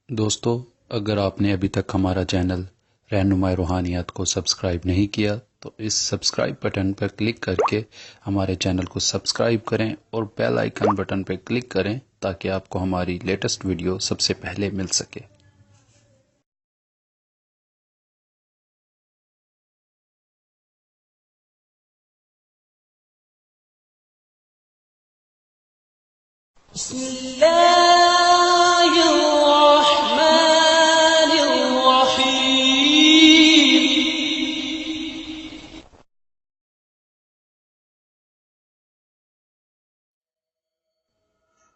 दोस्तों, अगर आपने अभी तक हमारा चैनल रहनुमाई रूहानियत को सब्सक्राइब नहीं किया तो इस सब्सक्राइब बटन पर क्लिक करके हमारे चैनल को सब्सक्राइब करें और बेल आइकन बटन पर क्लिक करें ताकि आपको हमारी लेटेस्ट वीडियो सबसे पहले मिल सके।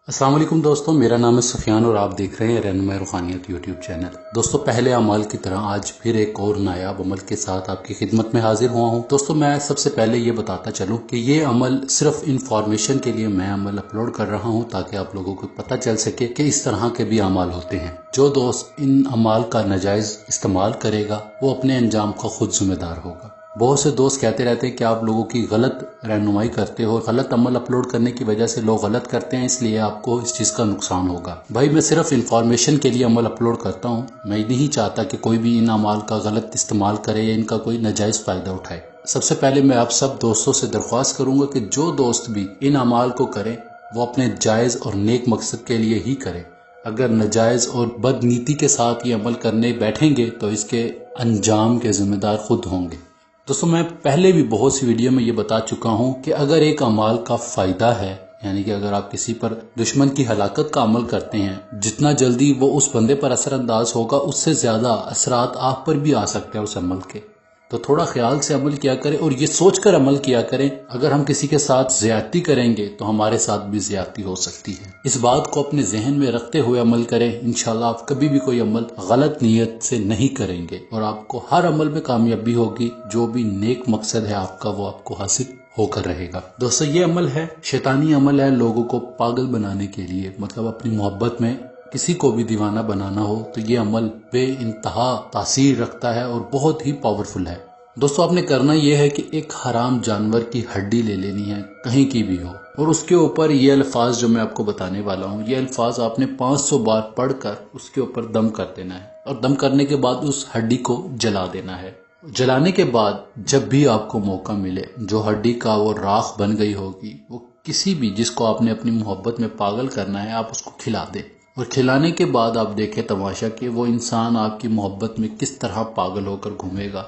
अस्सलाम वालेकुम दोस्तों, मेरा नाम है सुफियान और आप देख रहे हैं रहनुमाई रूहानियत यूट्यूब चैनल। दोस्तों, पहले अमल की तरह आज फिर एक और नायाब अमल के साथ आपकी खिदमत में हाजिर हुआ हूं। दोस्तों, मैं सबसे पहले ये बताता चलूं कि ये अमल सिर्फ इंफॉर्मेशन के लिए मैं अमल अपलोड कर रहा हूं ताकि आप लोगों को पता चल सके कि इस तरह के भी अमल होते हैं। जो दोस्त इन अमल का नाजायज इस्तेमाल करेगा वो अपने अंजाम का खुद जिम्मेदार होगा। बहुत से दोस्त कहते रहते हैं कि आप लोगों की गलत रहनुमाई करते हो, गलत अमल अपलोड करने की वजह से लोग गलत करते हैं, इसलिए आपको इस चीज का नुकसान होगा। भाई, मैं सिर्फ इंफॉर्मेशन के लिए अमल अपलोड करता हूँ। मैं नहीं चाहता कि कोई भी इन अमल का गलत इस्तेमाल करे या इनका कोई नाजायज फायदा उठाए। सबसे पहले मैं आप सब दोस्तों से दरख्वास्त करूंगा कि जो दोस्त भी इन अमल को करें वो अपने जायज और नेक मकसद के लिए ही करें। अगर नाजायज और बदनीति के साथ ये अमल करने बैठेंगे तो इसके अंजाम के जिम्मेदार खुद होंगे। दोस्तों, मैं पहले भी बहुत सी वीडियो में ये बता चुका हूं कि अगर एक अमाल का फायदा है, यानी कि अगर आप किसी पर दुश्मन की हलाकत का अमल करते हैं, जितना जल्दी वो उस बंदे पर असरअंदाज होगा उससे ज्यादा असरात आप पर भी आ सकते हैं उस अमल के। तो थोड़ा ख्याल से अमल किया करें और ये सोचकर अमल किया करें, अगर हम किसी के साथ ज्यादती करेंगे तो हमारे साथ भी ज्यादती हो सकती है। इस बात को अपने जहन में रखते हुए अमल करें। इंशाल्लाह आप कभी भी कोई अमल गलत नीयत से नहीं करेंगे और आपको हर अमल में कामयाबी होगी। जो भी नेक मकसद है आपका वो आपको हासिल होकर रहेगा। दोस्तों, ये अमल है शैतानी अमल है, लोगों को पागल बनाने के लिए, मतलब अपनी मोहब्बत में किसी को भी दीवाना बनाना हो तो ये अमल बे इंतहा तासीर रखता है और बहुत ही पावरफुल है। दोस्तों, आपने करना यह है कि एक हराम जानवर की हड्डी ले लेनी है, कहीं की भी हो, और उसके ऊपर ये अल्फाज जो मैं आपको बताने वाला हूँ, ये अल्फाज आपने 500 बार पढ़कर उसके ऊपर दम कर देना है और दम करने के बाद उस हड्डी को जला देना है। जलाने के बाद जब भी आपको मौका मिले, जो हड्डी का वो राख बन गई होगी, वो किसी भी जिसको आपने अपनी मोहब्बत में पागल करना है आप उसको खिला दें। और खिलाने के बाद आप देखें तमाशा कि वो इंसान आपकी मोहब्बत में किस तरह पागल होकर घूमेगा।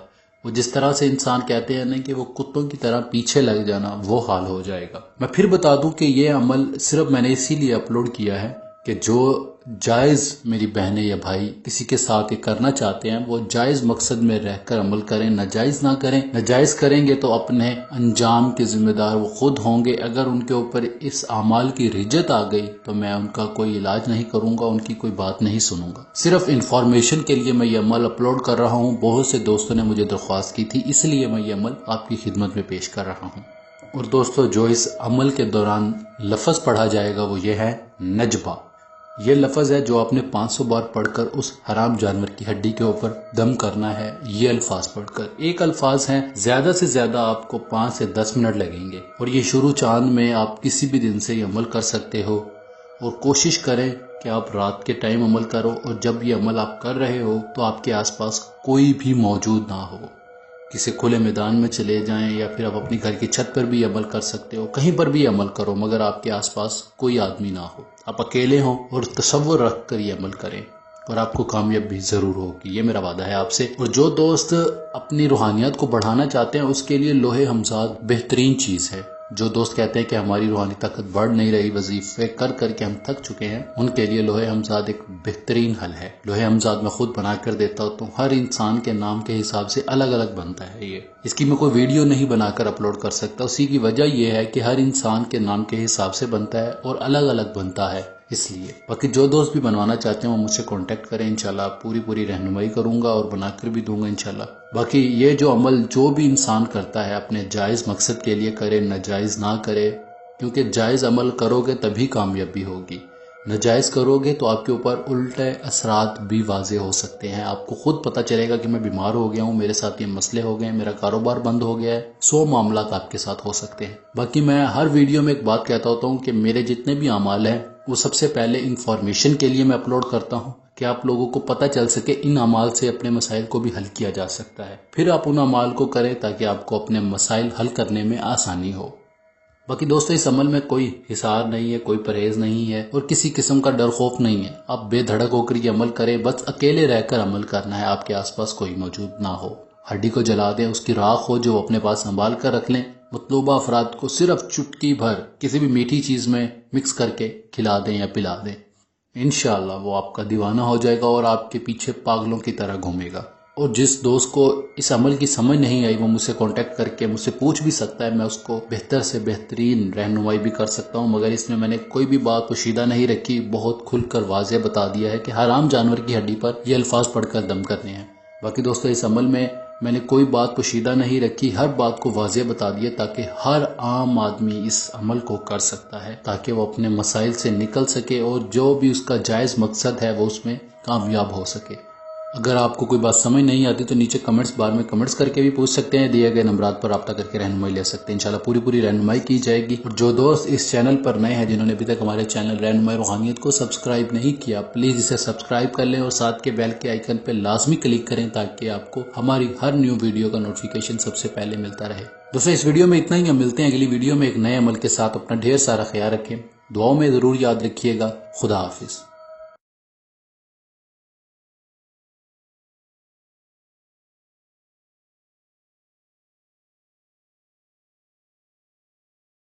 वो जिस तरह से इंसान कहते हैं ना कि वो कुत्तों की तरह पीछे लग जाना, वो हाल हो जाएगा। मैं फिर बता दूं कि ये अमल सिर्फ मैंने इसीलिए अपलोड किया है कि जो जायज मेरी बहनें या भाई किसी के साथ ये करना चाहते हैं वो जायज मकसद में रहकर अमल करें, नाजायज ना करें। नाजायज करेंगे तो अपने अंजाम के जिम्मेदार वो खुद होंगे। अगर उनके ऊपर इस अमाल की रिजत आ गई तो मैं उनका कोई इलाज नहीं करूंगा, उनकी कोई बात नहीं सुनूंगा। सिर्फ इंफॉर्मेशन के लिए मैं ये अमल अपलोड कर रहा हूँ। बहुत से दोस्तों ने मुझे दरख्वास्त की थी, इसलिए मैं ये अमल आपकी खिदमत में पेश कर रहा हूँ। और दोस्तों, जो इस अमल के दौरान लफ्ज पढ़ा जाएगा वो ये है नजबा। ये लफ्ज है जो आपने 500 बार पढ़कर उस हराम जानवर की हड्डी के ऊपर दम करना है। ये अल्फाज पढ़कर, एक अल्फाज है, ज्यादा से ज्यादा आपको 5 से 10 मिनट लगेंगे और ये शुरू चांद में आप किसी भी दिन से ये अमल कर सकते हो। और कोशिश करें कि आप रात के टाइम अमल करो और जब ये अमल आप कर रहे हो तो आपके आसपास कोई भी मौजूद ना हो। किसी खुले मैदान में चले जाएं या फिर आप अपनी घर की छत पर भी अमल कर सकते हो, कहीं पर भी अमल करो मगर आपके आसपास कोई आदमी ना हो, आप अकेले हो और तसव्वुर रख कर ये अमल करें और आपको कामयाबी जरूर होगी। ये मेरा वादा है आपसे। और जो दोस्त अपनी रूहानियत को बढ़ाना चाहते हैं उसके लिए लोहे हमजाद बेहतरीन चीज है। जो दोस्त कहते हैं कि हमारी रूहानी ताकत बढ़ नहीं रही, वजीफे कर करके हम थक चुके हैं, उनके लिए लोहे हमजाद एक बेहतरीन हल है। लोहे हमजाद मैं खुद बना कर देता हूँ, तो हर इंसान के नाम के हिसाब से अलग अलग बनता है। ये इसकी मैं कोई वीडियो नहीं बनाकर अपलोड कर सकता, उसी की वजह यह है कि हर इंसान के नाम के हिसाब से बनता है और अलग अलग बनता है, इसलिए। बाकी जो दोस्त भी बनवाना चाहते हैं वो मुझसे कांटेक्ट करें, इंशाल्लाह पूरी रहनुमाई करूंगा और बनाकर भी दूंगा इंशाल्लाह। बाकी ये जो अमल जो भी इंसान करता है अपने जायज मकसद के लिए करे, नाजायज ना करे, क्योंकि जायज अमल करोगे तभी कामयाबी होगी। नाजायज करोगे तो आपके ऊपर उल्टे असरात भी वाजे हो सकते हैं। आपको खुद पता चलेगा कि मैं बीमार हो गया हूँ, मेरे साथ ये मसले हो गए, मेरा कारोबार बंद हो गया है, 100 मामला आपके साथ हो सकते हैं। बाकी मैं हर वीडियो में एक बात कहता होता हूँ कि मेरे जितने भी अमाल हैं वो सबसे पहले इंफॉर्मेशन के लिए मैं अपलोड करता हूँ کہ آپ لوگوں کو پتہ چل سکے ان اعمال سے اپنے مسائل کو بھی حل کیا جا سکتا ہے. پھر آپ ان اعمال کو کریں تاکہ آپ کو اپنے مسائل حل کرنے میں آسانی ہو. باقی دوستو اس عمل میں کوئی حصار نہیں ہے، کوئی پرہیز نہیں ہے اور کسی قسم کا ڈر خوف نہیں ہے. آپ بے دھڑک ہو کر یہ عمل کریں، بس اکیلے رہ کر عمل کرنا ہے، آپ کے آس پاس کوئی موجود نہ ہو. ہڈی کو جلا دیں، اس کی راکھ ہو جو اپنے پاس سنبھال کر رکھ لیں. مطلوبہ افراد کو صرف چٹکی بھر کسی بھی میٹھی چیز میں مکس کر کے کھلا دیں یا پلا دیں. انشاءاللہ وہ آپ کا دیوانہ ہو جائے گا اور آپ کے پیچھے پاگلوں کی طرح گھومے گا. اور جس دوست کو اس عمل کی سمجھ نہیں آئی وہ مجھ سے کانٹیکٹ کر کے مجھ سے پوچھ بھی سکتا ہے، میں اس کو بہتر سے بہترین رہنمائی بھی کر سکتا ہوں. مگر اس میں نے کوئی بھی بات پوشیدہ نہیں رکھی، بہت کھل کر واضح بتا دیا ہے کہ حرام جانور کی ہڈی پر یہ الفاظ پڑھ کر دم کرنے ہیں. باقی دوستو اس عمل میں نے کوئی بات پوشیدہ نہیں رکھی، ہر بات کو واضح بتا دیا تاکہ ہر عام آدمی اس عمل کو کر سکتا ہے، تاکہ وہ اپنے مسائل سے نکل سکے اور جو بھی اس کا جائز مقصد ہے وہ اس میں کامیاب ہو سکے. اگر آپ کو کوئی بات سمجھ نہیں آتی تو نیچے کمنٹس بار میں کمنٹس کر کے بھی پوچھ سکتے ہیں، دیے گئے نمبرات پر رابطہ کر کے رہنمائی لے سکتے ہیں. انشاءاللہ پوری رہنمائی کی جائے گی. اور جو دوست اس چینل پر نئے ہیں، جنہوں نے ابھی تک ہمارے چینل رہنمائی روحانیت کو سبسکرائب نہیں کیا، پلیز اسے سبسکرائب کر لیں اور ساتھ کے بیل کے آئیکن پہ لازمی کلک کریں تاکہ آپ کو ہماری ہر نیو ویڈیو کا نوٹیفیکیشن سب سے پہلے ملتا رہے. دوستو اس ویڈیو میں اتنا ہی، ہم ملتے ہیں اگلی ویڈیو میں ایک نئے عمل کے ساتھ. اپنا ڈھیر سارا خیال رکھیں، دعاؤں میں ضرور یاد رکھیے گا. خدا حافظ.